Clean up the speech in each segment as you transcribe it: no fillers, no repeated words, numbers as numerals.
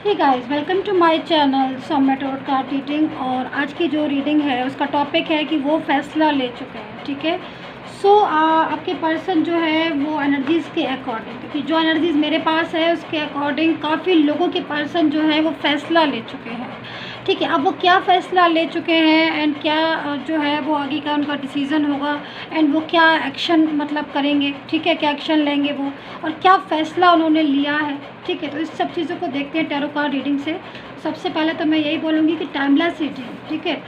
Hey guys, welcome to my channel Soumya tarot card reading. और आज की जो रीडिंग है उसका टॉपिक है कि वो फैसला ले चुके हैं। ठीक है। आपके पर्सन जो है वो एनर्जीज़ के अकॉर्डिंग, क्योंकि जो एनर्जीज़ मेरे पास है उसके अकॉर्डिंग काफ़ी लोगों के पर्सन जो है वो फैसला ले चुके हैं। ठीक है। अब वो क्या फ़ैसला ले चुके हैं एंड क्या जो है वो आगे का उनका डिसीज़न होगा एंड वो क्या एक्शन मतलब करेंगे। ठीक है, क्या एक्शन लेंगे वो और क्या फ़ैसला उन्होंने लिया है। ठीक है, तो इस सब चीज़ों को देखते हैं टैरो कार्ड रीडिंग से। सबसे पहले तो मैं यही बोलूँगी कि टाइमलेस रीडिंग। ठीक है।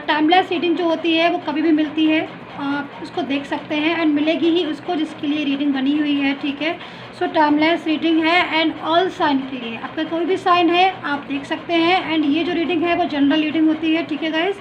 टाइमलेस रीडिंग जो होती है वो कभी भी मिलती है, आप उसको देख सकते हैं एंड मिलेगी ही उसको जिसके लिए रीडिंग बनी हुई है। ठीक है। टाइमलेस रीडिंग है एंड ऑल साइन के लिए, आपका कोई भी साइन है आप देख सकते हैं। एंड ये जो रीडिंग है वो जनरल रीडिंग होती है। ठीक है गाइज़।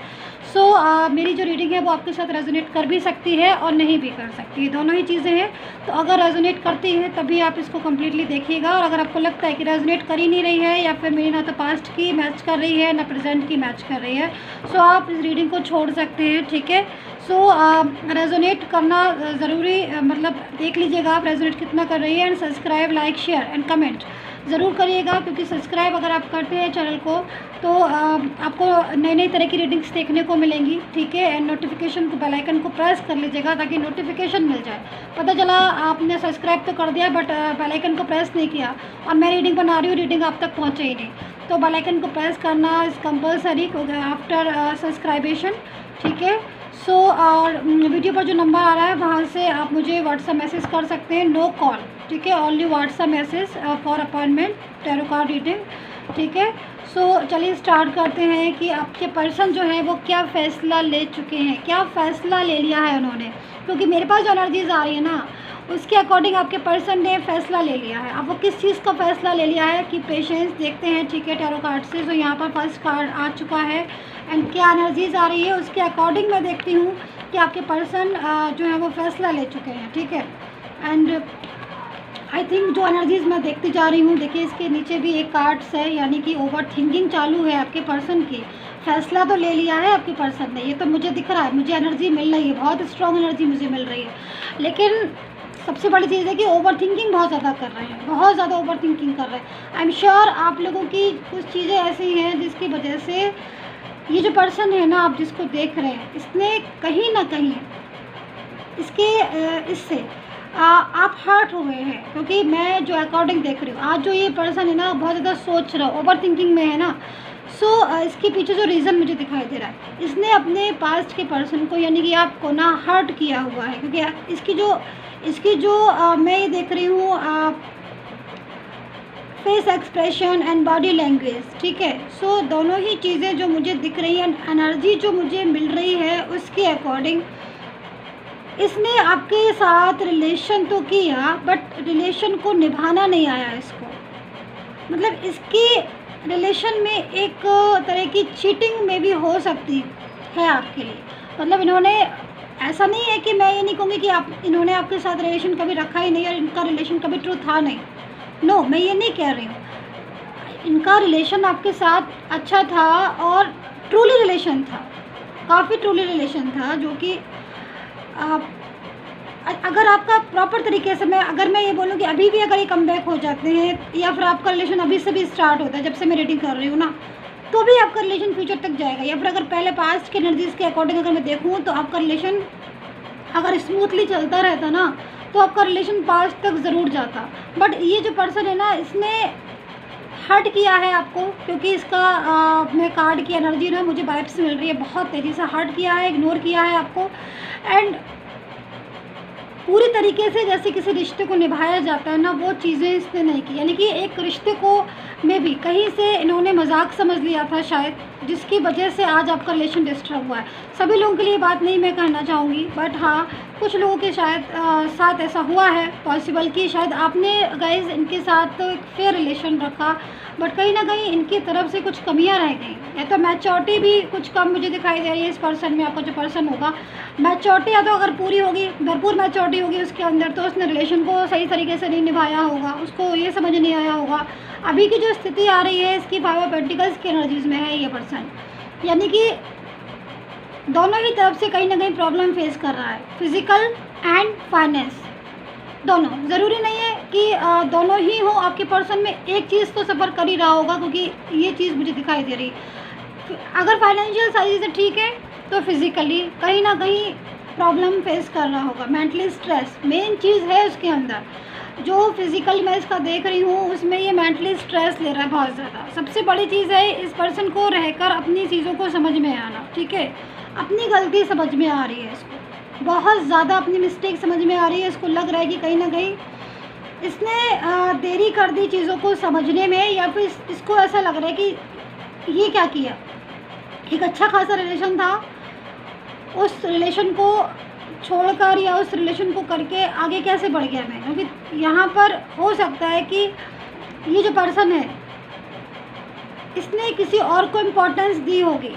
मेरी जो रीडिंग है वो आपके साथ रेजोनेट कर भी सकती है और नहीं भी कर सकती है, दोनों ही चीज़ें हैं। तो अगर रेजोनेट करती है तभी आप इसको कम्प्लीटली देखिएगा, और अगर आपको लगता है कि रेजोनेट कर ही नहीं रही है या फिर मेरी ना तो पास्ट की मैच कर रही है ना प्रेजेंट की मैच कर रही है, आप इस रीडिंग को छोड़ सकते हैं। ठीक है। रेजोनेट करना ज़रूरी, मतलब देख लीजिएगा आप रेजोनेट कितना कर रही है। And subscribe, like, share and comment ज़रूर करिएगा, क्योंकि सब्सक्राइब अगर आप करते हैं चैनल को तो आपको नई नई तरह की रीडिंग्स देखने को मिलेंगी। ठीक है। एंड नोटिफिकेशन को, बेल आइकन को प्रेस कर लीजिएगा ताकि नोटिफिकेशन मिल जाए। पता चला आपने सब्सक्राइब तो कर दिया बट बेल आइकन को प्रेस नहीं किया और मैं रीडिंग बना रही हूँ, रीडिंग आप तक पहुँचे ही नहीं, तो बेल आइकन को प्रेस करना इज़ कंपलसरी आफ्टर सब्सक्राइबेशन। ठीक है। और वीडियो पर जो नंबर आ रहा है वहाँ से आप मुझे व्हाट्सएप मैसेज कर सकते हैं, नो कॉल। ठीक है, only WhatsApp message for appointment tarot card reading. ठीक है। चलिए स्टार्ट करते हैं कि आपके पर्सन जो है वो क्या फ़ैसला ले चुके हैं, क्या फ़ैसला ले लिया है उन्होंने, क्योंकि मेरे पास जो एनर्जीज आ रही है ना उसके अकॉर्डिंग आपके पर्सन ने फ़ैसला ले लिया है। अब वो किस चीज़ का फ़ैसला ले लिया है कि पेशेंस देखते हैं। ठीक है, टैरो कार्ड से यहाँ पर फर्स्ट कार्ड आ चुका है एंड क्या एनर्जीज आ रही है उसके अकॉर्डिंग मैं देखती हूँ कि आपके पर्सन जो है वो फ़ैसला ले चुके हैं। ठीक है। एंड आई थिंक जो एनर्जीज़ मैं देखती जा रही हूँ, देखिए इसके नीचे भी एक कार्ड्स है, यानी कि ओवर थिंकिंग चालू है आपके पर्सन की। फैसला तो ले लिया है आपके पर्सन ने, ये तो मुझे दिख रहा है, मुझे एनर्जी मिल रही है, बहुत स्ट्रॉन्ग एनर्जी मुझे मिल रही है। लेकिन सबसे बड़ी चीज़ है कि ओवर थिंकिंग बहुत ज़्यादा कर रहे हैं, बहुत ज़्यादा ओवर थिंकिंग कर रहे हैं। आई एम श्योर आप लोगों की कुछ चीज़ें ऐसी हैं जिसकी वजह से ये जो पर्सन है ना आप जिसको देख रहे हैं, इसने कहीं ना कहीं इससे आप हर्ट हुए हैं, क्योंकि मैं जो अकॉर्डिंग देख रही हूँ आज जो ये पर्सन है ना बहुत ज़्यादा सोच रहा है, ओवर थिंकिंग में है ना। इसके पीछे जो रीज़न मुझे दिखाई दे रहा है, इसने अपने पास्ट के पर्सन को यानी कि आपको ना हर्ट किया हुआ है, क्योंकि इसकी जो मैं ये देख रही हूँ face expression and body language. ठीक है। दोनों ही चीज़ें जो मुझे दिख रही हैं, एनर्जी जो मुझे मिल रही है उसके अकॉर्डिंग इसने आपके साथ रिलेशन तो किया बट रिलेशन को निभाना नहीं आया इसको, मतलब इसकी रिलेशन में एक तरह की चीटिंग में भी हो सकती है आपके लिए। मतलब इन्होंने, ऐसा नहीं है कि मैं ये नहीं कहूँगी कि इन्होंने आपके साथ रिलेशन कभी रखा ही नहीं और इनका रिलेशन कभी ट्रू था नहीं। नो, मैं ये नहीं कह रही हूँ, इनका रिलेशन आपके साथ अच्छा था और ट्रूली रिलेशन था, काफ़ी ट्रूली रिलेशन था, जो कि अगर आपका प्रॉपर तरीके से अगर मैं ये बोलूँ कि अभी भी अगर ये कमबैक हो जाते हैं या फिर आपका रिलेशन अभी से भी स्टार्ट होता है जब से मैं रीडिंग कर रही हूँ ना, तो भी आपका रिलेशन फ्यूचर तक जाएगा। या फिर अगर पहले पास्ट के एनर्जीज़ के अकॉर्डिंग अगर मैं देखूँ तो आपका रिलेशन अगर स्मूथली चलता रहता ना तो आपका रिलेशन पास्ट तक ज़रूर जाता। बट ये जो पर्सन है ना इसने हर्ट किया है आपको, क्योंकि इसका मैं कार्ड की एनर्जी ना मुझे वाइब्स मिल रही है, बहुत तेज़ी से हर्ट किया है, इग्नोर किया है आपको। एंड पूरी तरीके से जैसे किसी रिश्ते को निभाया जाता है ना वो चीज़ें इसने नहीं की, यानी कि एक रिश्ते को में भी कहीं से इन्होंने मजाक समझ लिया था शायद, जिसकी वजह से आज आपका रिलेशन डिस्टर्ब हुआ है। सभी लोगों के लिए बात नहीं मैं कहना चाहूँगी, बट हाँ कुछ लोगों के शायद साथ ऐसा हुआ है, पॉसिबल कि शायद आपने गाइज इनके साथ तो एक फेयर रिलेशन रखा बट कहीं ना कहीं इनकी तरफ से कुछ कमियां रह गई, या तो मैच्योरिटी भी कुछ कम मुझे दिखाई दे रही है इस पर्सन में। आपका जो पर्सन होगा मैच्योरिटी या तो अगर पूरी होगी, भरपूर मैच्योरिटी होगी उसके अंदर, तो उसने रिलेशन को सही तरीके से नहीं निभाया होगा, उसको ये समझ नहीं आया होगा। अभी की जो स्थिति आ रही है इसकी 5 ऑफ पेंटिकल्स की एनर्जीज़ में है ये पर्सन, यानी कि दोनों ही तरफ से कहीं ना कहीं प्रॉब्लम फेस कर रहा है, फिजिकल एंड फाइनेंस। दोनों, ज़रूरी नहीं है कि दोनों ही हो आपके पर्सन में, एक चीज़ तो सफ़र कर ही रहा होगा, क्योंकि ये चीज़ मुझे दिखाई दे रही। अगर फाइनेंशियल सारी चीज़ें ठीक है तो फिज़िकली कहीं ना कहीं प्रॉब्लम फेस कर रहा होगा। मेंटली स्ट्रेस मेन चीज़ है उसके अंदर, जो फिज़िकल मैं इसका देख रही हूँ उसमें ये मेंटली स्ट्रेस ले रहा है बहुत ज़्यादा। सबसे बड़ी चीज़ है इस पर्सन को रहकर अपनी चीज़ों को समझ में आना, ठीक है, अपनी गलती समझ में आ रही है इसको, बहुत ज़्यादा अपनी मिस्टेक समझ में आ रही है। इसको लग रहा है कि कहीं ना कहीं इसने देरी कर दी चीज़ों को समझने में, या फिर इसको ऐसा लग रहा है कि ये क्या किया, एक अच्छा खासा रिलेशन था, उस रिलेशन को छोड़कर या उस रिलेशन को करके आगे कैसे बढ़ गया मैं। क्योंकि यहाँ पर हो सकता है कि ये जो पर्सन है इसने किसी और को इम्पोर्टेंस दी होगी,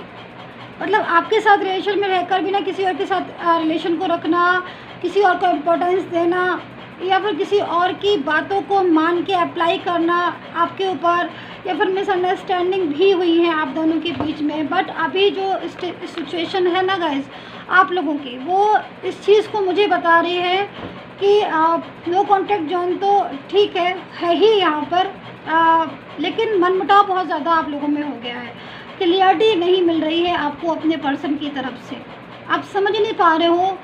मतलब आपके साथ रिलेशन में रहकर भी ना किसी और के साथ रिलेशन को रखना, किसी और को इम्पोर्टेंस देना, या फिर किसी और की बातों को मान के अप्लाई करना आपके ऊपर, या फिर मिसअंडरस्टैंडिंग भी हुई है आप दोनों के बीच में। बट अभी जो सिचुएशन है ना गाइस आप लोगों की, वो इस चीज़ को मुझे बता रही है कि नो कॉन्टैक्ट जोन तो ठीक है ही यहाँ पर, लेकिन मनमुटाव बहुत ज़्यादा आप लोगों में हो गया है। क्लियरिटी नहीं मिल रही है आपको अपने पर्सन की तरफ से, आप समझ नहीं पा रहे हो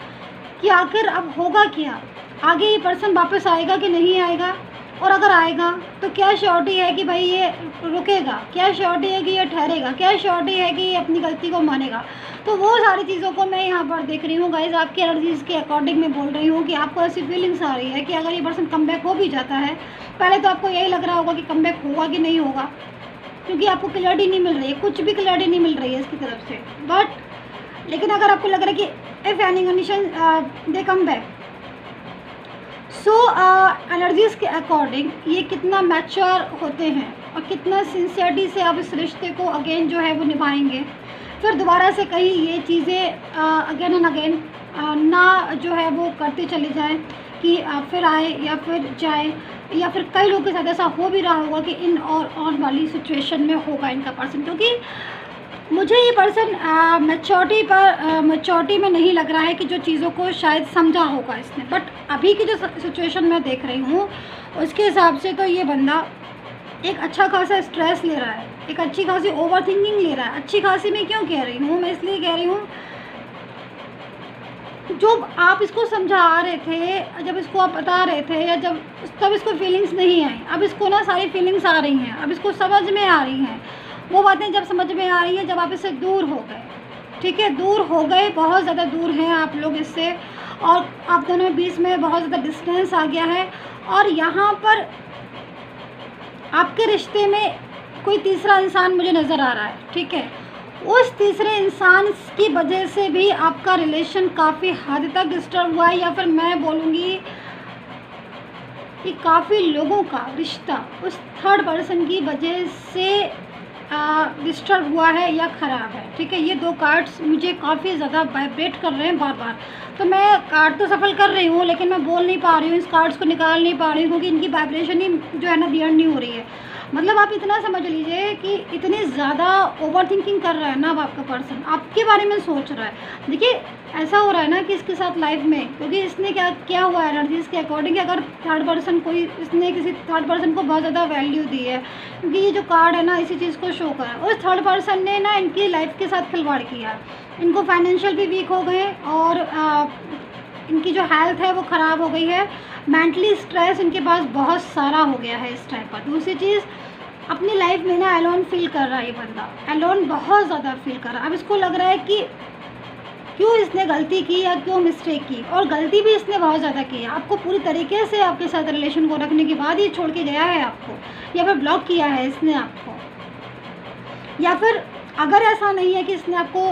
कि आखिर अब होगा क्या, आगे ये पर्सन वापस आएगा कि नहीं आएगा, और अगर आएगा तो क्या श्योरिटी है कि भाई ये रुकेगा, क्या श्योरिटी है कि ये ठहरेगा, क्या श्योरिटी है कि ये अपनी गलती को मानेगा। तो वो सारी चीज़ों को मैं यहाँ पर देख रही हूँ गाइज, आपकी एनर्जीज़ के अकॉर्डिंग मैं बोल रही हूँ कि आपको ऐसी फीलिंग्स आ रही है कि अगर ये पर्सन कम बैक हो भी जाता है, पहले तो आपको यही लग रहा होगा कि कम बैक होगा कि नहीं होगा, क्योंकि आपको क्लैरिटी नहीं मिल रही है, कुछ भी क्लैरिटी नहीं मिल रही है इसकी तरफ से। बट लेकिन अगर आपको लग रहा है कि if any condition they come back, so energies के अकॉर्डिंग ये कितना मैच्योर होते हैं और कितना सिंसियरिटी से आप इस रिश्ते को अगेन जो है वो निभाएंगे, फिर दोबारा से कहीं ये चीज़ें अगेन एंड अगेन ना जो है वो करते चले जाएं कि फिर आए या फिर जाए, या फिर कई लोगों के साथ ऐसा हो भी रहा होगा कि इन और ऑन वाली सिचुएशन में होगा इनका पर्सन। क्योंकि मुझे ये पर्सन मैच्योरिटी में नहीं लग रहा है कि जो चीज़ों को शायद समझा होगा इसने, बट अभी की जो सिचुएशन मैं देख रही हूँ उसके हिसाब से तो ये बंदा एक अच्छा खासा स्ट्रेस ले रहा है, एक अच्छी खासी ओवर थिंकिंग ले रहा है। अच्छी खासी मैं क्यों कह रही हूँ, मैं इसलिए कह रही हूँ जो आप इसको समझा रहे थे, जब इसको आप बता रहे थे, या जब तब इसको फीलिंग्स नहीं आई, अब इसको ना सारी फीलिंग्स आ रही हैं, अब इसको समझ में आ रही हैं। वो बातें जब समझ में आ रही है जब आप इससे दूर हो गए, ठीक है, दूर हो गए, बहुत ज़्यादा दूर हैं आप लोग इससे, और आप दोनों के बीच में बहुत ज़्यादा डिस्टेंस आ गया है, और यहाँ पर आपके रिश्ते में कोई तीसरा इंसान मुझे नज़र आ रहा है, ठीक है। उस तीसरे इंसान की वजह से भी आपका रिलेशन काफ़ी हद तक डिस्टर्ब हुआ है, या फिर मैं बोलूँगी कि काफ़ी लोगों का रिश्ता उस थर्ड पर्सन की वजह से डिस्टर्ब हुआ है या ख़राब है, ठीक है। ये दो कार्ड्स मुझे काफ़ी ज़्यादा वाइब्रेट कर रहे हैं बार बार, तो मैं कार्ड तो सफल कर रही हूँ लेकिन मैं बोल नहीं पा रही हूँ, इस कार्ड्स को निकाल नहीं पा रही हूँ, क्योंकि इनकी वाइब्रेशन ही जो है ना क्लियर नहीं हो रही है। मतलब आप इतना समझ लीजिए कि इतनी ज़्यादा ओवर थिंकिंग कर रहा है ना अब आपका पर्सन, आपके बारे में सोच रहा है। देखिए ऐसा हो रहा है ना कि इसके साथ लाइफ में, क्योंकि इसने क्या हुआ है एनर्जीज़ के अकॉर्डिंग, अगर थर्ड पर्सन इसने किसी थर्ड पर्सन को बहुत ज़्यादा वैल्यू दी है, क्योंकि ये जो कार्ड है ना इसी चीज़ को शो कर रहा है। उस थर्ड पर्सन ने ना इनकी लाइफ के साथ खिलवाड़ किया, इनको फाइनेंशियल भी वीक हो गए, और इनकी जो हेल्थ है वो ख़राब हो गई है, मेंटली स्ट्रेस इनके पास बहुत सारा हो गया है इस टाइम पर। दूसरी चीज़, अपनी लाइफ में ना एलोन फील कर रहा है ये बंदा, एलोन बहुत ज़्यादा फील कर रहा है। अब इसको लग रहा है कि क्यों इसने गलती की या क्यों मिस्टेक की, और गलती भी इसने बहुत ज़्यादा की है। आपको पूरी तरीके से आपके साथ रिलेशन को रखने के बाद ये छोड़ के गया है आपको, या फिर ब्लॉक किया है इसने आपको, या फिर अगर ऐसा नहीं है कि इसने आपको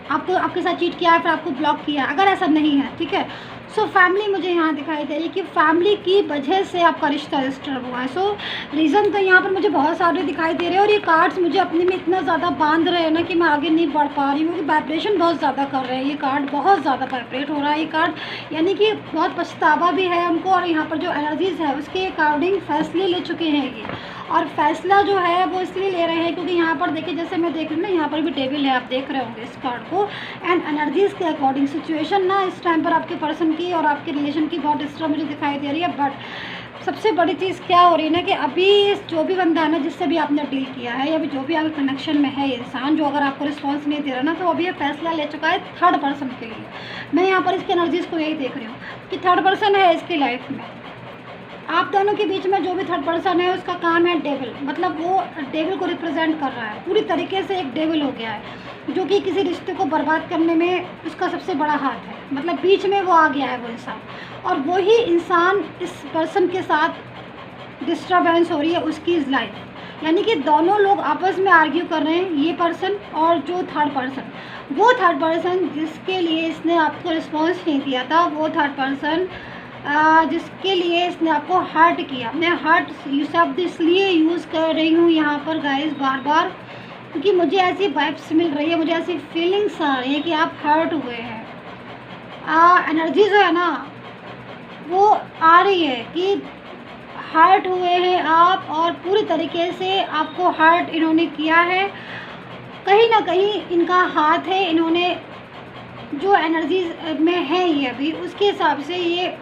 आपके साथ चीट किया है फिर आपको ब्लॉक किया, अगर ऐसा नहीं है, ठीक है। सो फैमिली मुझे यहाँ दिखाई दे रही है कि फैमिली की वजह से आपका रिश्ता डिस्टर्ब हुआ है। सो रीज़न तो यहाँ पर मुझे बहुत सारे दिखाई दे रहे हैं, और ये कार्ड्स मुझे अपने में इतना ज़्यादा बांध रहे हैं ना कि मैं आगे नहीं बढ़ पा रही हूँ, कि वाइब्रेशन बहुत ज़्यादा कर रहे हैं, ये कार्ड बहुत ज़्यादा वाइब्रेट हो रहा है ये कार्ड, यानी कि बहुत पछतावा भी है उनको, और यहाँ पर जो एनर्जीज़ है उसके अकॉर्डिंग फैसले ले चुके हैं ये, और फैसला जो है वो इसलिए ले रहे हैं क्योंकि यहाँ पर देखिए, जैसे मैं देख रही हूँ ना, यहाँ पर भी टेबल है, आप देख रहे होंगे इस कार्ड को। एंड एनर्जीज़ के अकॉर्डिंग सिचुएशन ना इस टाइम पर आपके पर्सन की और आपके रिलेशन की बहुत डिस्टर्ब मुझे दिखाई दे रही है। बट सबसे बड़ी चीज़ क्या हो रही है ना कि अभी जो भी बंदा है ना, जिससे भी आपने डील किया है या भी जो भी आपके कनेक्शन में है इंसान, जो अगर आपको रिस्पांस नहीं दे रहा ना, तो अभी ये फैसला ले चुका है थर्ड पर्सन के लिए। मैं यहाँ पर इसकी एनर्जीज़ को यही देख रही हूँ कि थर्ड पर्सन है इसकी लाइफ में। आप दोनों के बीच में जो भी थर्ड पर्सन है उसका काम है डेविल, मतलब वो डेविल को रिप्रेजेंट कर रहा है, पूरी तरीके से एक डेविल हो गया है, जो कि किसी रिश्ते को बर्बाद करने में उसका सबसे बड़ा हाथ है। मतलब बीच में वो आ गया है वो इंसान, और वही इंसान इस पर्सन के साथ डिस्टर्बेंस हो रही है उसकी लाइफ। यानी कि दोनों लोग आपस में आर्ग्यू कर रहे हैं, ये पर्सन और जो थर्ड पर्सन। वो थर्ड पर्सन जिसके लिए इसने आपको रिस्पॉन्स नहीं दिया था, वो थर्ड पर्सन जिसके लिए इसने आपको हर्ट किया। मैं हर्ट शब्द इसलिए यूज़ कर रही हूँ यहाँ पर गाइस बार बार, क्योंकि मुझे ऐसी वाइब्स मिल रही है, मुझे ऐसी फीलिंग्स आ रही है कि आप हर्ट हुए हैं। एनर्जी जो है ना वो आ रही है कि हर्ट हुए हैं आप, और पूरी तरीके से आपको हर्ट इन्होंने किया है। कहीं ना कहीं इनका हाथ है, इन्होंने जो एनर्जीज में है ये अभी, उसके हिसाब से ये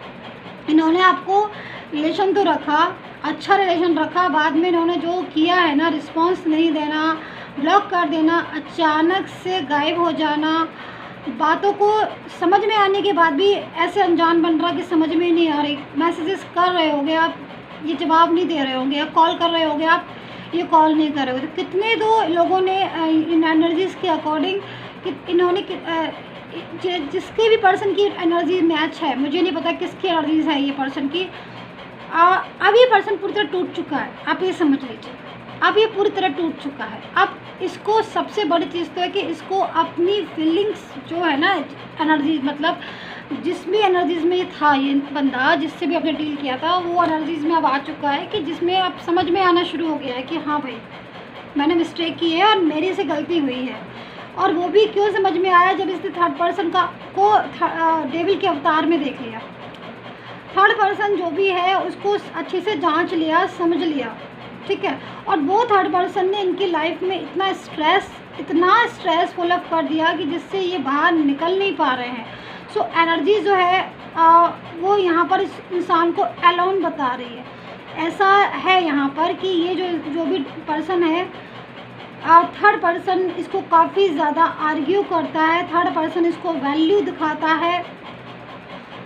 इन्होंने आपको रिलेशन तो रखा, अच्छा रिलेशन रखा, बाद में इन्होंने जो किया है ना, रिस्पांस नहीं देना, ब्लॉक कर देना, अचानक से गायब हो जाना, बातों को समझ में आने के बाद भी ऐसे अनजान बन रहा कि समझ में नहीं आ रही। मैसेजेस कर रहे होंगे आप, ये जवाब नहीं दे रहे होंगे, या कॉल कर रहे होंगे आप, ये कॉल नहीं कर रहे होंगे। तो कितने तो लोगों ने इन एनर्जीज़ के अकॉर्डिंग कि इन्होंने जिसके भी पर्सन की एनर्जी मैच है, मुझे नहीं पता किसकी एनर्जीज है ये पर्सन की, अब ये पर्सन पूरी तरह टूट चुका है। आप ये समझ लीजिए, अब ये पूरी तरह टूट चुका है। अब इसको सबसे बड़ी चीज़ तो है कि इसको अपनी फीलिंग्स जो है ना, एनर्जी मतलब जिस भी एनर्जीज़ में ये था, ये बंदा जिससे भी आपने डील किया था, वो एनर्जीज़ में अब आ चुका है कि जिसमें अब समझ में आना शुरू हो गया है कि हाँ भाई, मैंने मिस्टेक की है और मेरी से गलती हुई है। और वो भी क्यों समझ में आया, जब इसने थर्ड पर्सन को डेविल के अवतार में देख लिया। थर्ड पर्सन जो भी है उसको अच्छे से जांच लिया, समझ लिया, ठीक है। और वो थर्ड पर्सन ने इनकी लाइफ में इतना स्ट्रेस फुल अप कर दिया कि जिससे ये बाहर निकल नहीं पा रहे हैं। सो एनर्जी जो है वो यहाँ पर इस इंसान को अलोन बता रही है। ऐसा है यहाँ पर कि ये जो भी पर्सन है, थर्ड पर्सन इसको काफ़ी ज़्यादा आर्ग्यू करता है, थर्ड पर्सन इसको वैल्यू दिखाता है।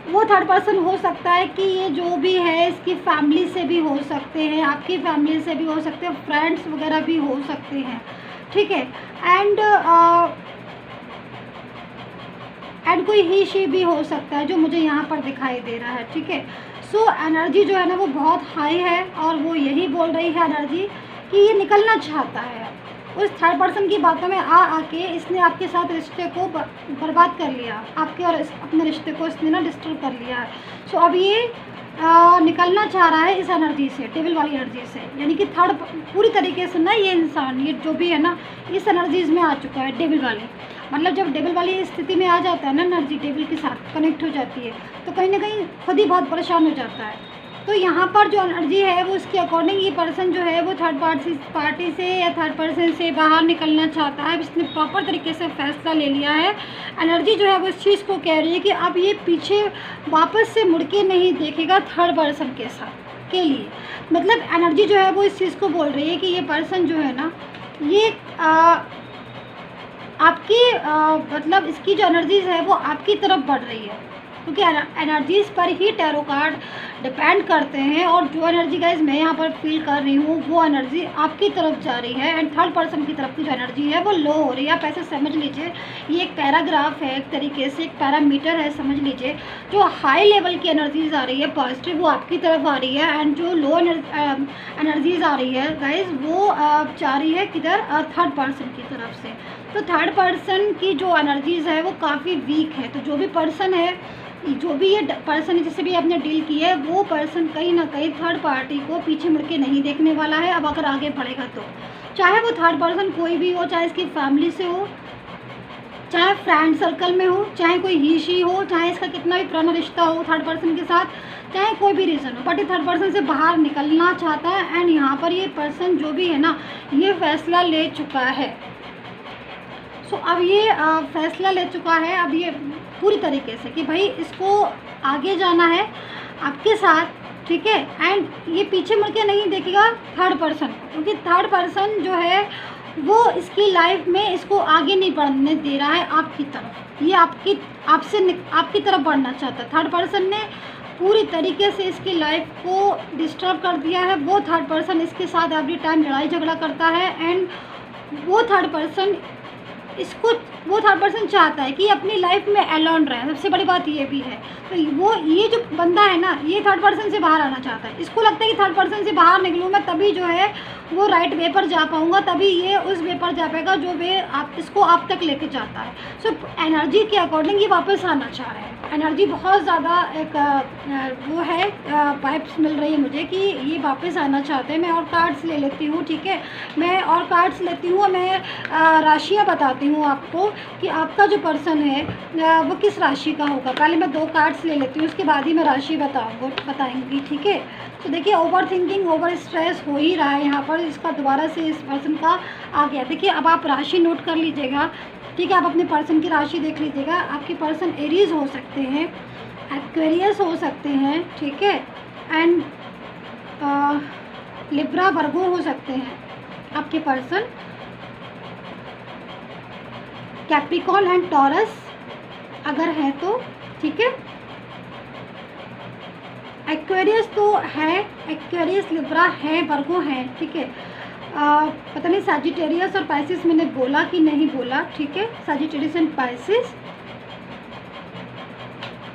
वो थर्ड पर्सन हो सकता है कि ये जो भी है इसकी फैमिली से भी हो सकते हैं, आपकी फैमिली से भी हो सकते हैं, फ्रेंड्स वगैरह भी हो सकते हैं, ठीक है। एंड कोई ही शी भी हो सकता है, जो मुझे यहाँ पर दिखाई दे रहा है, ठीक है। सो एनर्जी जो है ना वो बहुत हाई है, और वो यही बोल रही है एनर्जी कि ये निकलना चाहता है उस थर्ड पर्सन की बातों में आके। इसने आपके साथ रिश्ते को बर्बाद कर लिया, आपके और अपने रिश्ते को इसने ना डिस्टर्ब कर लिया है। सो अब ये निकलना चाह रहा है इस एनर्जी से, डेविल वाली एनर्जी से। यानी कि थर्ड पूरी तरीके से ना ये इंसान, ये जो भी है ना, इस एनर्जीज़ में आ चुका है, डेविल वाली। मतलब जब डेविल वाली स्थिति में आ जाता है ना, एनर्जी डेविल के साथ कनेक्ट हो जाती है, तो कहीं ना कहीं खुद ही बहुत परेशान हो जाता है। तो यहाँ पर जो एनर्जी है वो उसके अकॉर्डिंग ये पर्सन जो है वो थर्ड पार्टी से या थर्ड पर्सन से बाहर निकलना चाहता है। इसने प्रॉपर तरीके से फैसला ले लिया है। एनर्जी जो है वो इस चीज़ को कह रही है कि अब ये पीछे वापस से मुड़ के नहीं देखेगा थर्ड पर्सन के साथ के लिए। मतलब एनर्जी जो है वो इस चीज़ को बोल रही है कि ये पर्सन जो है ना, ये आपकी मतलब इसकी जो एनर्जीज है वो आपकी तरफ बढ़ रही है, क्योंकि एनर्जीज़ पर ही टैरो कार्ड डिपेंड करते हैं। और जो एनर्जी गाइज मैं यहाँ पर फील कर रही हूँ वो एनर्जी आपकी तरफ जा रही है, एंड थर्ड पर्सन की तरफ की जो एनर्जी है वो लो हो रही है। आप ऐसे समझ लीजिए, ये एक पैराग्राफ है, एक तरीके से एक पैरामीटर है, समझ लीजिए। जो हाई लेवल की एनर्जीज आ रही है पॉजिटिव, वो आपकी तरफ आ रही है, एंड जो लो एनर्जीज आ रही है गाइज वो जा रही है किधर, थर्ड पर्सन की तरफ से। तो थर्ड पर्सन की जो एनर्जीज है वो काफ़ी वीक है। तो जो भी पर्सन है, जो भी ये पर्सन जिससे भी आपने डील की है, वो पर्सन कहीं ना कहीं थर्ड पार्टी को पीछे मुड़ के नहीं देखने वाला है। अब अगर आगे बढ़ेगा तो चाहे वो थर्ड पर्सन कोई भी हो, चाहे इसकी फैमिली से हो, चाहे फ्रेंड सर्कल में हो, चाहे कोई ही शी हो, चाहे इसका कितना भी पुराना रिश्ता हो थर्ड पर्सन के साथ, चाहे कोई भी रीज़न हो, बट ये थर्ड पर्सन से बाहर निकलना चाहता है। एंड यहाँ पर ये पर्सन जो भी है ना, ये फैसला ले चुका है। सो अब ये फैसला ले चुका है, अब ये पूरी तरीके से कि भाई इसको आगे जाना है आपके साथ, ठीक है। एंड ये पीछे मुड़ के नहीं देखेगा थर्ड पर्सन, क्योंकि थर्ड पर्सन जो है वो इसकी लाइफ में इसको आगे नहीं बढ़ने दे रहा है आपकी तरफ, ये आपकी तरफ बढ़ना चाहता है। थर्ड पर्सन ने पूरी तरीके से इसकी लाइफ को डिस्टर्ब कर दिया है। वो थर्ड पर्सन इसके साथ एवरी टाइम लड़ाई झगड़ा करता है। एंड वो थर्ड पर्सन चाहता है कि अपनी लाइफ में अलोन रहे। सबसे बड़ी बात ये भी है, तो वो ये जो बंदा है ना, ये थर्ड पर्सन से बाहर आना चाहता है। इसको लगता है कि थर्ड पर्सन से बाहर निकलूँ मैं, तभी जो है वो राइट वे पर जा पाऊँगा, तभी ये उस वे पर जा पाएगा जो वे इसको आप तक लेके जाता है। सो एनर्जी के अकॉर्डिंग ये वापस आना चाह रहे हैं। एनर्जी बहुत ज़्यादा एक वो है, वाइब्स मिल रही है मुझे कि ये वापस आना चाहते हैं। मैं और कार्ड्स ले लेती हूँ, ठीक है, मैं और कार्ड्स लेती हूँ और मैं राशियाँ बताती हूँ आपको कि आपका जो पर्सन है वो किस राशि का होगा। पहले मैं 2 कार्ड्स ले लेती हूँ, उसके बाद ही मैं राशि बताएंगी, ठीक है। तो देखिए, ओवर थिंकिंग, ओवर स्ट्रेस हो ही रहा है यहाँ पर, इसका दोबारा से इस पर्सन का आ गया। देखिए, अब आप राशि नोट कर लीजिएगा, ठीक है। आप अपने पर्सन की राशि देख लीजिएगा। आपके पर्सन एरीज हो सकते हैं, एक्वेरियस हो सकते हैं, ठीक है, एंड लिब्रा वर्गो हो सकते हैं आपके पर्सन, कैप्रिकॉर्न एंड टॉरस अगर है तो, ठीक है। एक्वेरियस तो है, एक्वेरियस, लिब्रा है, वर्गो है, ठीक है। पता नहीं सैजिटेरियस और पाइसिस मैंने बोला कि नहीं बोला, ठीक है। सैजिटेरियस एंड पाइसिस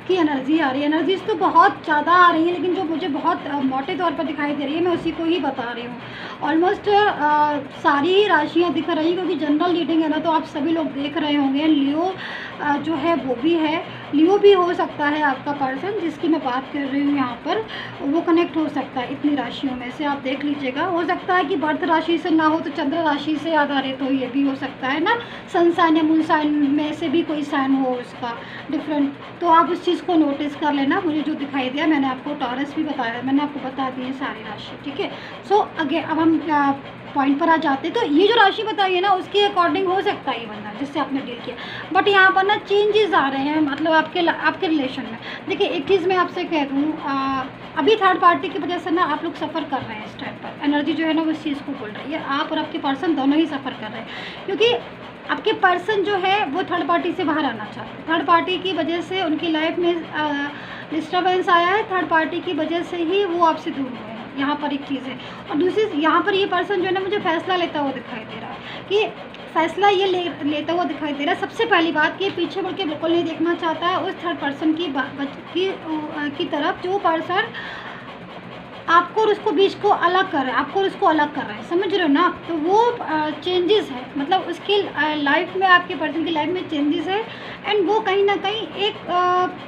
की एनर्जी आ रही है। एनर्जीज तो बहुत ज़्यादा आ रही है, लेकिन जो मुझे बहुत मोटे तौर पर दिखाई दे रही है, मैं उसी को ही बता रही हूँ। ऑलमोस्ट सारी ही राशियाँ दिख रही हैं, क्योंकि जनरल रीडिंग है ना, तो आप सभी लोग देख रहे होंगे। लियो जो है वो भी है, लियो भी हो सकता है आपका पर्सन जिसकी मैं बात कर रही हूँ यहाँ पर, वो कनेक्ट हो सकता है इतनी राशियों में से। आप देख लीजिएगा, हो सकता है कि बर्थ राशि से ना हो तो चंद्र राशि से आधारित हो, ये भी हो सकता है ना। सन साइन या मून साइन में से भी कोई साइन हो उसका डिफरेंट, तो आप उस चीज़ को नोटिस कर लेना। मुझे जो दिखाई दिया, मैंने आपको टॉरस भी बताया, मैंने आपको बता दी है सारी राशि, ठीक है। सो अगे अब हम पॉइंट पर आ जाते हैं। तो ये जो राशि बताई है ना, उसके अकॉर्डिंग हो सकता है ये बंदा जिससे आपने डील किया, बट यहाँ पर ना चेंजेस आ रहे हैं, मतलब आपके रिलेशन में। देखिए, एक चीज़ मैं आपसे कह दूँ, अभी थर्ड पार्टी की वजह से ना आप लोग सफ़र कर रहे हैं इस टाइम पर। एनर्जी जो है ना वो इस चीज़ को बोल रही है, आप और आपके पर्सन दोनों ही सफ़र कर रहे हैं, क्योंकि आपके पर्सन जो है वो थर्ड पार्टी से बाहर आना चाहते हैं। थर्ड पार्टी की वजह से उनकी लाइफ में डिस्टर्बेंस आया है, थर्ड पार्टी की वजह से ही वो आपसे दूर हुए हैं। यहाँ पर एक चीज़ है। और दूसरी, यहाँ पर ये पर्सन जो है ना मुझे फैसला लेता हुआ दिखाई दे रहा है, कि फैसला ये लेता हुआ दिखाई दे रहा है। सबसे पहली बात कि पीछे मुड़ के बिल्कुल नहीं देखना चाहता है उस थर्ड पर्सन की तरफ, जो पर्सन आपको और उसको बीच को अलग कर रहा है, आपको और उसको अलग कर रहा है, समझ रहे हो ना। तो वो चेंजेस है, मतलब उसकी लाइफ में, आपके पर्सन की लाइफ में चेंजेस है। एंड वो कहीं ना कहीं एक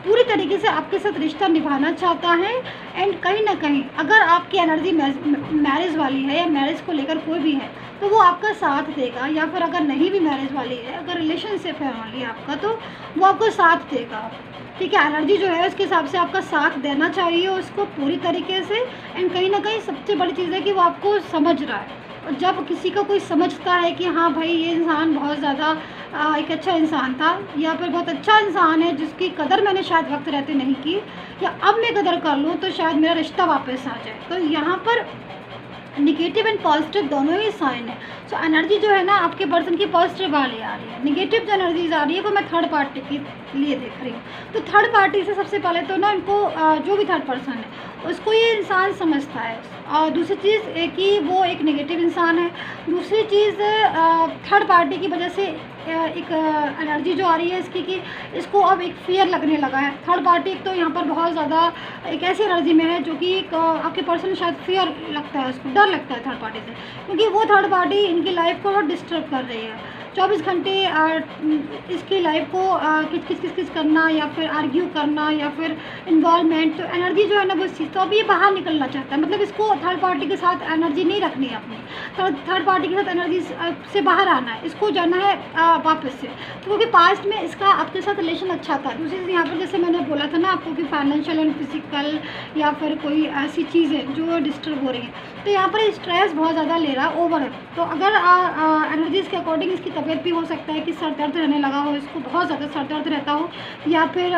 पूरी तरीके से आपके साथ रिश्ता निभाना चाहता है। एंड कहीं ना कहीं अगर आपकी एनर्जी मैरिज वाली है या मैरिज को लेकर कोई भी है, तो वो आपका साथ देगा। या फिर अगर नहीं भी मैरिज वाली है, अगर रिलेशनशिप है वाली आपका, तो वो आपको साथ देगा, ठीक है। एनर्जी जो है उसके हिसाब से आपका साथ देना चाहिए उसको पूरी तरीके से। एंड कहीं ना कहीं सबसे बड़ी चीज़ है कि वो आपको समझ रहा है। और जब किसी को कोई समझता है कि हाँ भाई, ये इंसान बहुत ज़्यादा एक अच्छा इंसान था, या फिर बहुत अच्छा इंसान है जिसकी कदर मैंने शायद वक्त रहते नहीं की, या अब मैं कदर कर लूँ तो शायद मेरा रिश्ता वापस आ जाए। तो यहाँ पर निगेटिव एंड पॉजिटिव दोनों ही साइन है। सो एनर्जी जो है ना आपके पर्सन की पॉजिटिव वाली आ रही है। निगेटिव जो एनर्जीज आ रही है वो मैं थर्ड पार्टी के लिए देख रही हूँ। तो थर्ड पार्टी से सबसे पहले तो ना इनको जो भी थर्ड पर्सन है उसको ये इंसान समझता है। और दूसरी चीज़ कि वो एक नेगेटिव इंसान है। दूसरी चीज़ थर्ड पार्टी की वजह से एक एनर्जी जो आ रही है इसकी, कि इसको अब एक फियर लगने लगा है। थर्ड पार्टी एक तो यहाँ पर बहुत ज़्यादा एक ऐसी एनर्जी में है जो कि आपके पर्सन शायद फियर लगता है, उसको डर लगता है थर्ड पार्टी से, क्योंकि वो थर्ड पार्टी इनकी लाइफ को बहुत डिस्टर्ब कर रही है। 24 घंटे इसकी लाइफ को किस करना या फिर आर्ग्यू करना या फिर इन्वॉल्वमेंट, तो एनर्जी जो है ना वो इस चीज़, तो अभी ये बाहर निकलना चाहता है, मतलब इसको थर्ड पार्टी के साथ एनर्जी नहीं रखनी है अपनी, थर्ड पार्टी के साथ एनर्जी से बाहर आना है, इसको जाना है वापस से। तो क्योंकि पास्ट में इसका आपके साथ रिलेशन अच्छा था। दूसरी चीज़ यहाँ पर जैसे मैंने बोला था ना आपको कि फाइनेंशियल एंड फिजिकल या फिर कोई ऐसी चीज़ें जो डिस्टर्ब हो रही हैं, तो यहाँ पर स्ट्रेस बहुत ज़्यादा ले रहा है ओवर। तो अगर एनर्जीज़ के अकॉर्डिंग इसकी तबीयत भी हो सकता है कि सर दर्द रहने लगा हो, इसको बहुत ज़्यादा सर दर्द रहता हो, या फिर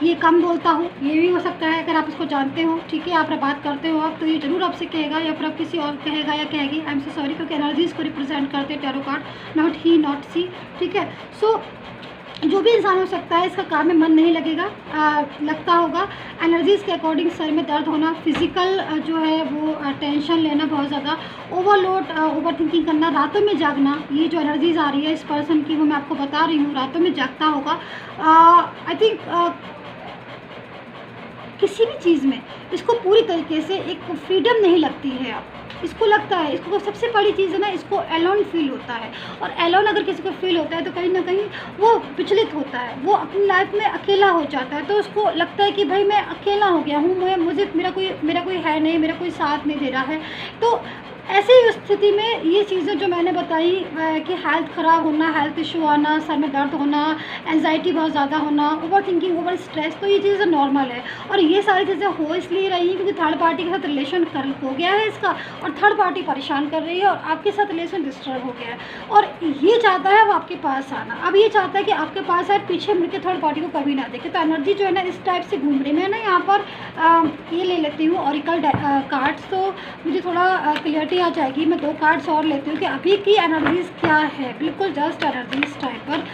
ये कम बोलता हो, ये भी हो सकता है। अगर आप इसको जानते हो, ठीक है, आप बात करते हो आप, तो ये ज़रूर आपसे कहेगा या फिर आप किसी और कहेगा या कहेगी। आई एम सो सॉरी, क्योंकि एनर्जीज़ को रिप्रेजेंट करते हैं tarot card, not he not she, ठीक है। सो जो भी इंसान हो सकता है, इसका काम में मन नहीं लगेगा, लगता होगा। एनर्जीज़ के अकॉर्डिंग सर में दर्द होना, फिज़िकल जो है वो टेंशन लेना बहुत ज़्यादा, ओवरलोड, ओवर थिंकिंग करना, रातों में जागना, ये जो एनर्जीज़ आ रही है इस पर्सन की वो मैं आपको बता रही हूँ, रातों में जागता होगा। आई थिंक किसी भी चीज़ में इसको पूरी तरीके से एक फ्रीडम नहीं लगती है। आप इसको लगता है, इसको सबसे बड़ी चीज़ है ना, इसको एलोन फील होता है। और एलोन अगर किसी को फील होता है तो कहीं ना कहीं वो विचलित होता है, वो अपनी लाइफ में अकेला हो जाता है। तो उसको लगता है कि भाई मैं अकेला हो गया हूँ, मुझे मेरा कोई है नहीं, मेरा कोई साथ नहीं दे रहा है। तो ऐसी स्थिति में ये चीज़ें जो मैंने बताई कि हेल्थ ख़राब होना, हेल्थ इशू आना, सर में दर्द होना, एंजाइटी बहुत ज़्यादा होना, ओवर थिंकिंग, ओवर स्ट्रेस, तो ये चीज़ें नॉर्मल है। और ये सारी चीज़ें हो इसलिए रही हैं क्योंकि थर्ड पार्टी के साथ रिलेशन हो गया है इसका, और थर्ड पार्टी परेशान कर रही है और आपके साथ रिलेशन डिस्टर्ब हो गया है। और ये चाहता है अब आपके पास आना, अब ये चाहता है कि आपके पास आए, पीछे मुड़ के थर्ड पार्टी को कभी ना देखे। तो एनर्जी जो है ना इस टाइप से घूम रही। मैं ना यहाँ पर ये ले लेती हूँ ऑरिकल कार्ड्स, तो मुझे थोड़ा क्लियरिटी आ जाएगी। मैं 2 कार्ड्स और लेती हूँ कि अभी की एनर्जीज़ क्या है, बिल्कुल जस्ट एनर्जीज टाइप पर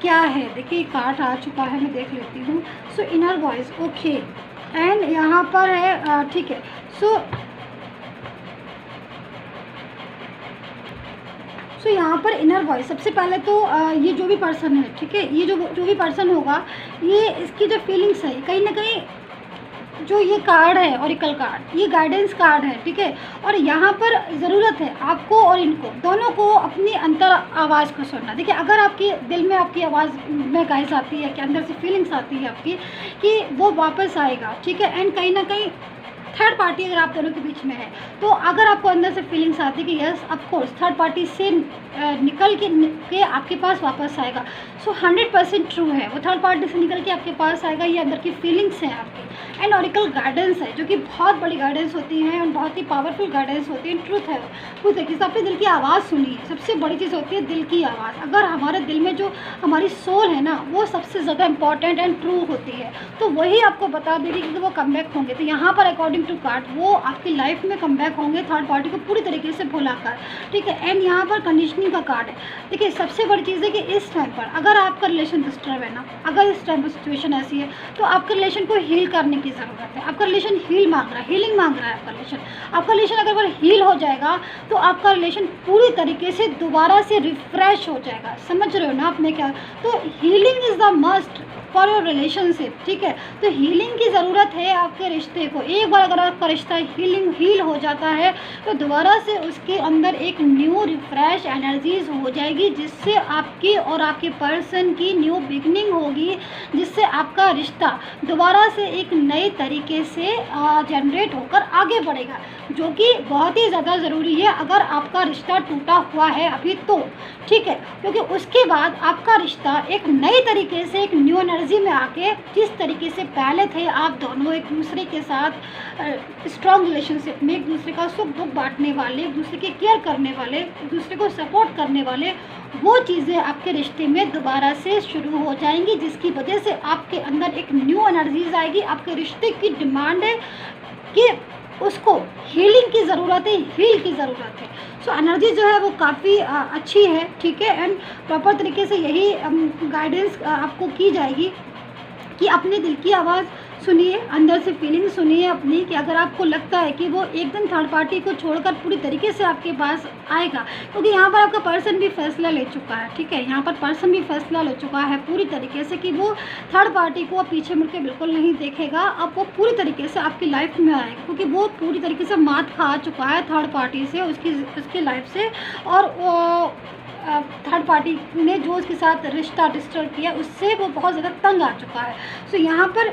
क्या है। देखिए कार्ड आ चुका है, मैं देख लेती हूँ। सो इनर वॉइस, ओके, एंड यहाँ पर है, ठीक है। सो यहाँ पर इनर वॉइस, सबसे पहले तो ये जो भी पर्सन है, ठीक है, ये जो भी पर्सन होगा, ये इसकी जो फीलिंग्स है कहीं ना कहीं, जो ये कार्ड है ऑरिकल कार्ड, ये गाइडेंस कार्ड है, ठीक है। और यहाँ पर ज़रूरत है आपको और इनको दोनों को अपनी अंतर आवाज़ को सुनना। देखिए अगर आपके दिल में आपकी आवाज़ में गाइस आती है कि अंदर से फीलिंग्स आती है आपकी कि वो वापस आएगा, ठीक है, एंड कहीं ना कहीं थर्ड पार्टी अगर आप दोनों के बीच में है, तो अगर आपको अंदर से फीलिंग्स आती है कि yes of course third party से निकल के आपके पास वापस आएगा, सो 100% ट्रू है, वो थर्ड पार्टी से निकल के आपके पास आएगा, ये अंदर की फीलिंग्स हैं आपकी। एंड ऑरिकल गाइडेंस है जो कि बहुत बड़ी गाइडेंस होती है और बहुत ही पावरफुल गाइडेंस होती है। ट्रूथ है, खुद है कि अपने दिल की आवाज़ सुनिए, सबसे बड़ी चीज़ होती है दिल की आवाज़। अगर हमारे दिल में जो हमारी सोल है ना, वो सबसे ज़्यादा इंपॉर्टेंट एंड ट्रू होती है, तो वही आपको बता देगी कि वो कम बैक होंगे। तो यहाँ पर अकॉर्डिंग टू कार्ड वो आपकी लाइफ में कम बैक होंगे थर्ड पार्टी को पूरी तरीके से भुलाकर, ठीक है। एंड यहाँ पर कंडीशनिंग का कार्ड है। देखिए सबसे बड़ी चीज़ है कि इस टाइम पर अगर आपका रिलेशन डिस्टर्ब है ना, अगर इस टाइम पर सिचुएशन ऐसी है, तो आपके रिलेशन को हील करने की ज़रूरत है। आपका रिलेशन हील मांग रहा है, हीलिंग मांग रहा है आपका रिलेशन अगर हील हो जाएगा तो आपका रिलेशन पूरी तरीके से दोबारा से रिफ्रेश हो जाएगा। समझ रहे हो ना आपने क्या? तो healing is the must for your relationship, ठीक है। तो हीलिंग की ज़रूरत है आपके रिश्ते को। एक बार अगर आपका रिश्ता हील हो जाता है तो दोबारा से उसके अंदर एक न्यू रिफ्रेश एनर्जीज हो जाएगी, जिससे आपकी और आपके पर्सन की न्यू बिगनिंग होगी, जिससे आपका रिश्ता दोबारा से एक नए तरीके से जनरेट होकर आगे बढ़ेगा, जो कि बहुत ही ज़्यादा ज़रूरी है अगर आपका रिश्ता टूटा हुआ है अभी तो, ठीक है। क्योंकि उसके बाद आपका रिश्ता एक नए तरीके से एक न्यू एनर्जी में आके, जिस तरीके से पहले थे आप दोनों एक दूसरे के साथ स्ट्रॉन्ग रिलेशनशिप में, एक दूसरे का सुख दुख बांटने वाले, एक दूसरे की केयर करने वाले, एक दूसरे को सपोर्ट करने वाले, वो चीज़ें आपके रिश्ते में दोबारा से शुरू हो जाएंगी, जिसकी वजह से आपके अंदर एक न्यू एनर्जीज आएगी। आपके रिश्ते की डिमांड है कि उसको हीलिंग की ज़रूरत है, हील की ज़रूरत है। सो एनर्जी जो है वो काफ़ी अच्छी है, ठीक है। एंड प्रॉपर तरीके से यही गाइडेंस आपको की जाएगी कि अपने दिल की आवाज़ सुनिए, अंदर से फीलिंग सुनिए अपनी, कि अगर आपको लगता है कि वो एक दिन थर्ड पार्टी को छोड़कर पूरी तरीके से आपके पास आएगा, क्योंकि यहाँ पर आपका पर्सन भी फैसला ले चुका है, ठीक है। यहाँ पर पर्सन भी फैसला ले चुका है पूरी तरीके से कि वो थर्ड पार्टी को पीछे मुड़ के बिल्कुल नहीं देखेगा। अब वो पूरी तरीके से आपकी लाइफ में आएगा, क्योंकि वो पूरी तरीके से मात खा चुका है थर्ड पार्टी से, उसकी लाइफ से। और थर्ड पार्टी ने जो उसके साथ रिश्ता डिस्टर्ब किया उससे वो बहुत ज़्यादा तंग आ चुका है। सो यहाँ पर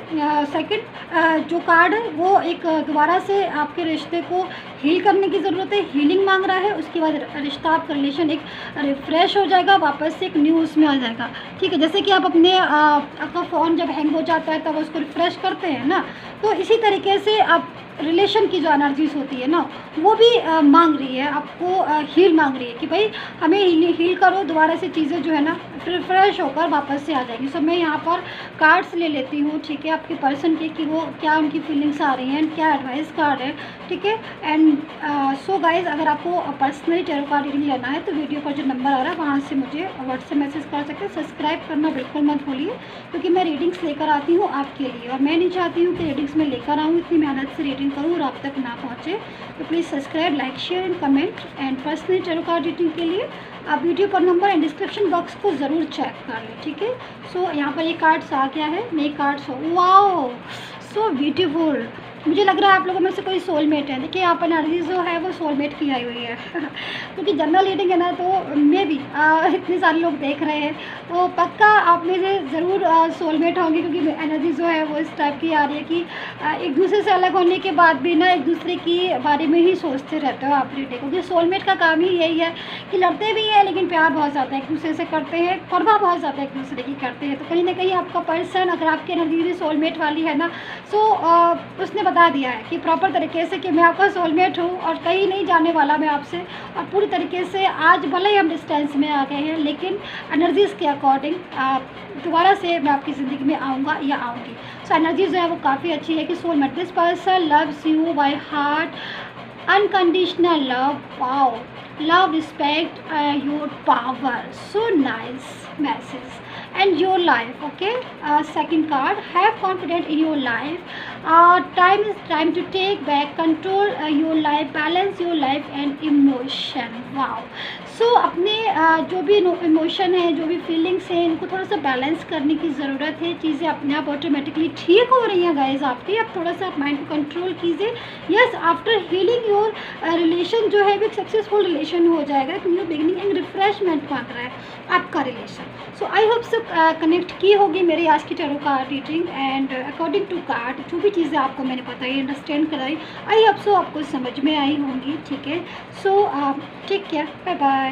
सेकंड जो कार्ड है वो एक दोबारा से आपके रिश्ते को हील करने की ज़रूरत है, हीलिंग मांग रहा है। उसके बाद रिश्ता आपका रिलेशन एक रिफ़्रेश हो जाएगा, वापस से एक न्यू उसमें आ जाएगा। ठीक है, जैसे कि आप अपने आपका फ़ोन जब हैंग हो जाता है तब उसको रिफ़्रेश करते हैं ना, तो इसी तरीके से आप रिलेशन की जो एनर्जीज होती है ना वो भी मांग रही है आपको, हील मांग रही है कि भाई हमें हील करो, दोबारा से चीज़ें जो है ना फ्रेश होकर वापस से आ जाएंगी। सो मैं यहाँ पर कार्ड्स ले लेती हूँ, ठीक है, आपके पर्सन के कि वो क्या उनकी फीलिंग्स आ रही हैं एंड क्या एडवाइस कार्ड है, ठीक है। एंड सो गाइज, अगर आपको पर्सनली टैरो कार्ड रीडिंग लेना है तो वीडियो का जो नंबर आ रहा है वहाँ से मुझे व्हाट्सएप मैसेज कर सकते हैं। सब्सक्राइब करना बिल्कुल मत भूलिए, क्योंकि मैं रीडिंग्स लेकर आती हूँ आपके लिए, और मैं नहीं चाहती हूँ कि रीडिंग्स में लेकर आऊँ, इतनी मेहनत से रीडिंग करूँ और आप तक ना पहुँचे। तो please subscribe, like, share and comment. And personally tarot card reading के लिए आप वीडियो पर नंबर एंड डिस्क्रिप्शन बॉक्स को ज़रूर चेक कर लें, ठीक है। सो यहाँ पर ये कार्ड्स आ गया है, नए कार्ड्स हो, वाओ सो ब्यूटीफुल। मुझे लग रहा है आप लोगों में से कोई सोलमेट है। देखिए यहाँ पर एनर्जी जो है वो सोलमेट की आई हुई है क्योंकि जनरल रीडिंग है ना, तो मे भी इतने सारे लोग देख रहे हैं तो पक्का आप में से ज़रूर सोलमेट होंगे, क्योंकि एनर्जी जो है वो इस टाइप की आ रही है कि एक दूसरे से अलग होने के बाद भी ना एक दूसरे की बारे में ही सोचते रहते हो आप रीडिंग, क्योंकि सोलमेट का काम ही यही है कि लड़ते भी हैं लेकिन प्यार बहुत ज़्यादा एक दूसरे से करते हैं, परवाह बहुत ज़्यादा एक दूसरे की करते हैं। तो कहीं ना कहीं आपका पर्सन, अगर आपकी एनर्जी भी सोलमेट वाली है ना, सो उसने बता दिया है कि प्रॉपर तरीके से कि मैं आपका सोलमेट हूँ और कहीं नहीं जाने वाला मैं आपसे, और पूरी तरीके से आज भले ही हम डिस्टेंस में आ गए हैं लेकिन एनर्जीज़ के अकॉर्डिंग दोबारा से मैं आपकी ज़िंदगी में आऊँगा या आऊँगी। सो एनर्जीज़ जो है वो काफ़ी अच्छी है कि soulmate, this person loves you by heart, unconditional love, wow, love, respect your power, so nice message and your life, okay. Second card, have confidence in your life, time is time to take back control your life, balance your life and emotion, wow. सो अपने जो भी emotion है, जो भी feelings हैं, इनको थोड़ा सा बैलेंस करने की ज़रूरत है। चीज़ें अपने आप ऑटोमेटिकली ठीक हो रही हैं गाइज आपकी, आप थोड़ा सा माइंड को कंट्रोल कीजिए। Yes, after healing your relation जो है वो एक सक्सेसफुल रिलेशन हो जाएगा, एक न्यू बिगिनिंग एंड रिफ्रेशमेंट मांग रहा है आपका रिलेशन। सो आई होप सब कनेक्ट की होगी मेरी आज की tarot card reading, and according to card जो भी चीज़ें आपको मैंने बताई, अंडरस्टैंड कराई, आई होप सो आपको समझ में आई होंगी, ठीक है। So take care, bye bye.